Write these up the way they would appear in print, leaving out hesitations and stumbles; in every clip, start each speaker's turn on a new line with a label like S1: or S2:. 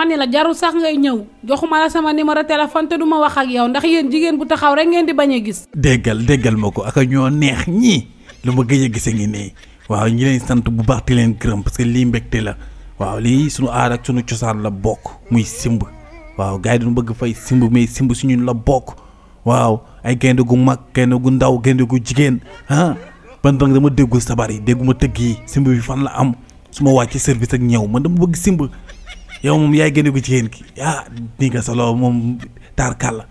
S1: dama ni la jarul sax ngay ñëw joxuma la sama numéro téléphone te duma wax ak yow ndax yéen jigéen bu taxaw rek ngeen di bañ a gis.
S2: déggal ma ko ak ñoo neex ñii lu ma gëj a gise ngi nii waaw ñi leen sant bu baax di leen gërëm parce que lii mbégte la waaw lii suñu aada ak suñu cosaan la bokk muy simb waaw gars yi dañu bëgg fay simb mais simb suñu la bokk waaw ay gaynde gu mag gaynde gu ndaw gaynde gu jigéen ban dang dama déggul sabar yi dégguma tëgg yi simb bi fan la am su ma wàcc service ak ñëw man dama bëgg simb yow moom yaay gaynde gu jigéen ki ni nga solo moom taarkal la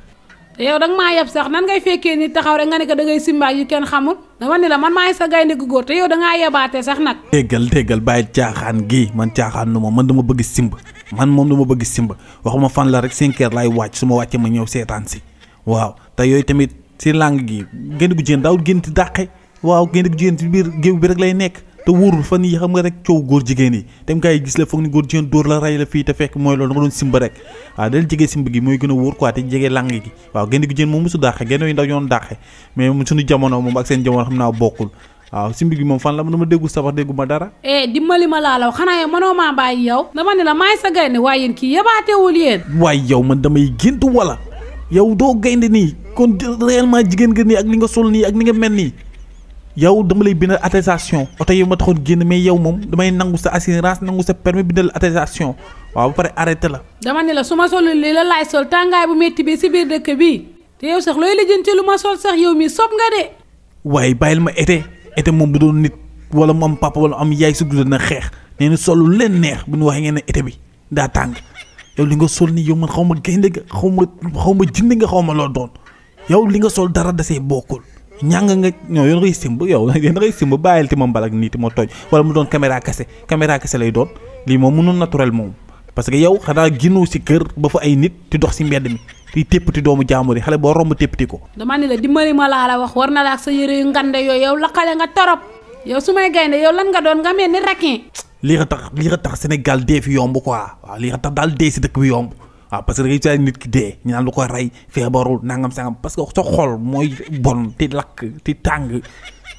S1: te yow danga maa yeb sax nan ngay fekkee ni taxaw rek nga ne ko da ngay simbaak yu kenn xamul dama ni la man maay sa gaynde gu góor te yow dangaa yebaate sax nag
S2: déggal bàyyi caaxaan gi man caaxaan nu man dama bëgg simb man moom dama bëgg simb waxuma fan la rek 5 heures laay wàcc su ma wàccee ma ñëw seetaan si waaw te yooyu tamit si langue gi gaynde gu jigéen daawul génn ti dàqe waaw gaynde gu jigéen ci biir géew bi rek lay nekk te wóorul fan yi xam nga rek coow góor jigéen yi dem gaa yi gis la foog ni góor jigéen dóor la rey la fii te fekk mooy loolu da nga doon simb rek waaw dal jege simb gi mooy gën a wóor quoi te jege lang gi waaw gaynde gu jigéen moom mosu dàqe gaynde yu ndaw ñoon dàqe mais suñu jamono moom ak seen jamono xam naa bokkul waaw simb gi moom fan la dama déggu sabar déggu ma dara
S1: dimbali ma laa law xanaa yow mënoo maa bàyyi yow dama ni la maay sa gaynde waaye yéen kii yebaatewul yéen
S2: waaye yow man damay gént wala yow doo gaynde nii kon réellement jigéen nga nii ak li nga sol nii ak ni nga mel nii yow dama lay bindal attestation oto yi ma taxoon génn mais yow moom damay nangu sa assurance nangu sa permis bindal attestation waaw ba pare arrêté la
S1: dama ni la su ma solul lii la laay sol tàngaay bu métti bi si biir dëkk bi te yow sax looy lijjanti lu ma sol sax yow mi sob nga de
S2: waaye bàyyil ma été moom bu doon nit wala mu am papa wala am yaay su gudda na xeex nee na solu leen neex bu ñu waxee ngeen ne été bi daa tàng yow li nga sol nii yow man xaw ma gaynde nga xaw ma jinde nga xaw ma loo doon yow li nga sol dara dasee bokkul ñàng nga ñoo yoon ngay simb yow da ngay simb bàyyil ti ma mbalak nii ti ma toj wala mu doon caméra kese lay doon lii moom mënul naturel moom parce que yow xanaa ginoo si kër ba fa ay nit ti dox si mbedd mi di téppati doomu jaamur yi xale boo romb téppati ko
S1: dama ni la dimbali ma laa la wax war na la ak sa yére yu ngande yooyu yow laqale nga torop yow su may gaynde yow lan nga doon nga mel ni requin
S2: lii nga tax Sénégal dee fi yomb quoi waaw lii nga tax daal dee si dëkk bi yomb waaw parce que da ngay saa nit ki dee ñu naan lu koy rey feebarul nangam sangam parce que sa xol mooy bon ti lakk ti tàng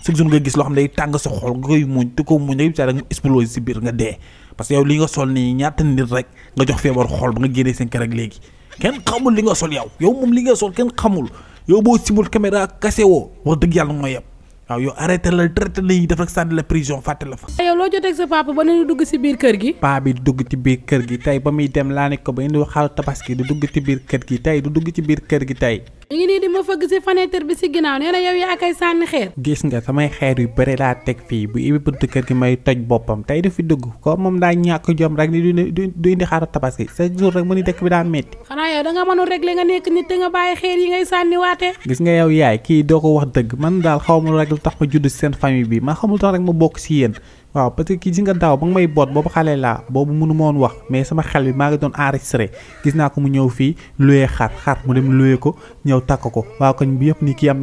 S2: su nga gis loo xam ne day tàng sa xol nga koy muñ te ko muñ da ngay saa nga explose si biir nga dee parce que yow li nga sol nii ñaata nit rek nga jox feebar xol ba nga génnee seen kër ak léegi kenn xamul li nga sol yow moom li nga sol kenn xamul yow boo simul caméra kase woo wax dëgg yàlla mooy yëpp waaw yow arrêté la traité la yi def rek sànni la prison fàtte la fa.
S1: yow loo jotee ak sa papa ba ne dugg si biir kër gi.
S3: paa bi dugg ci biir kër gi tey ba muy dem laa ne ko ba indi xaru tabaski du dugg ci biir kër gi tey du dugg ci biir kër gi tey.
S1: ñu ngi nii di ma fëgg si fenêtre bi si ginnaaw nee na yow yaa koy sànni xeer.
S3: gis nga samay xeer yu bëri laa teg fii bu ibi bunt kër gi may toj boppam tey du fi dugg ko moom daa ñàkk jom rek ni du indi xaru tabaski chaque jour rek mu ni dëkk bi daa métti.
S1: xanaa yow da nga mënul régler nga nekk nit te nga bàyyi xeer yi ngay sànni waate.
S3: gis nga yow yaay kii doo ko wax dëgg man daal xaw ma rek lu tax ma judd si seen famille bi ma xamul tax rek ma bokk si yéen waaw parce que kii gis nga daaw ba nga may boot boobu xale laa boobu mënu ma woon wax mais sama xel bi maa ngi doon enregistré gis naa ko mu ñëw fii loué xar mu dem loué ko ñëw takk ko waaw koñ bi yëpp ni kii am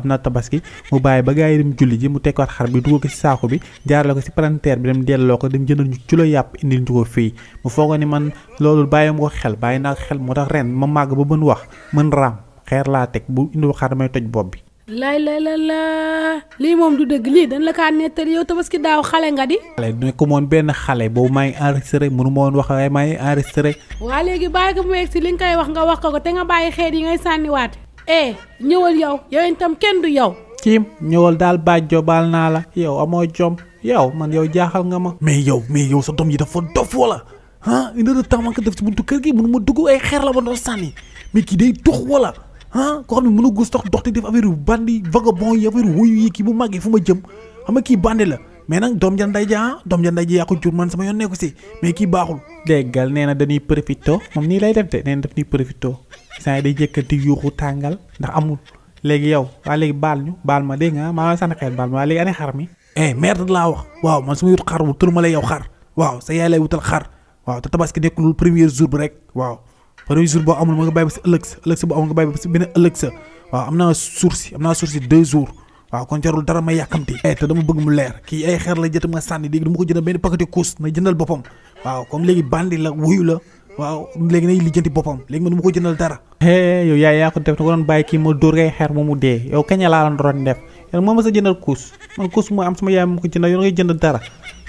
S3: na tabaski mu bàyyi ba gars yi dem julli ji mu tekkaat xar bi dugal ko si saako bi jaarale ko si palanteer bi dem delloo ko dem jëndal ñu kilo yàpp indil ñu ko fii mu foogoo ni man loolu bàyyi ma ko xel bàyyi naa ko xel moo tax ren ma màgg ba mën wax mën raam xeer laa teg bu indi xar damay toj bopp bi.
S1: lay lii moom du dëgg lii dañ la kaa nettali yow tabaski daaw xale nga di.
S3: xale du ko moon benn xale boobu maa ngi enregistré mënu ma woon wax waaye maa ngi enregistré.
S1: waa léegi bàyyi ko mu egg si li nga koy wax nga wax ko te nga bàyyi xeet yi ngay sànniwaate. ñëwal yow itam kenn du yow.
S3: Kim ñëwal daal bàjjo baal naa la yow amoo jom yow man yow jaaxal nga ma.
S2: mais yow sa doom yi dafa dof wala une heure de temps man ko def si buntu kër gi mënu ma dugg ay xeer la ma doon sànni mais kii day dox wala. koo xam ne mën a gus dox di def affaire yu bandi vagabond yi affaire wuyu yi kii bu màggee fu ma jëm xam nga kii bandi la mais nag doom ja nday ja yaa ko jur man sama yoon nekku si mais kii baaxul.
S3: déggal nee na dañuy profito moom nii lay def de nee na daf ñuy profito saa yi day jëkkati yuuxu tàngal ndax amul léegi yow waa léegi baal ma dégg nga maa sànni xel baal ma waa léegi ane xar mi.
S2: merde laa wax waaw man su ma wut xar wu tër ma lay yow xar waaw sa yaay lay wutal xar waaw te tabaski nekkul premier jour bi rek waaw. premier jour boo amul ma nga bàyyi ba si ëllëg sa boo amul nga bàyyi ba si beneen ëllëg sa waaw am naa sursi 2 jours waaw kon jarul dara may yàkkamti te dama bëgg mu leer kii ay xeer la jëtam nga sànni léegi dama ko jëndal benn paquet kuus na jëndal boppam waaw comme léegi bandi la wuyu la waaw léegi nay lijjanti boppam léegi man dama ko jëndal dara
S3: yow yaa ko def na ko doon bàyyi kii ma dóor ngay xeer moomu dee yow kañ laa la doon def yow moo ma sa jëndal kuus man kuus moo am sama yaay ma ko jëndal yow ngay jënd dara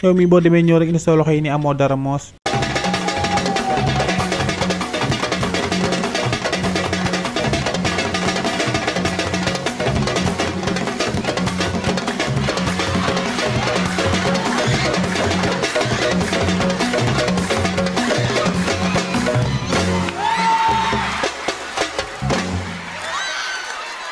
S3: yow mii boo demee ñëw rek indi sa loxo yi ni amoo dara moos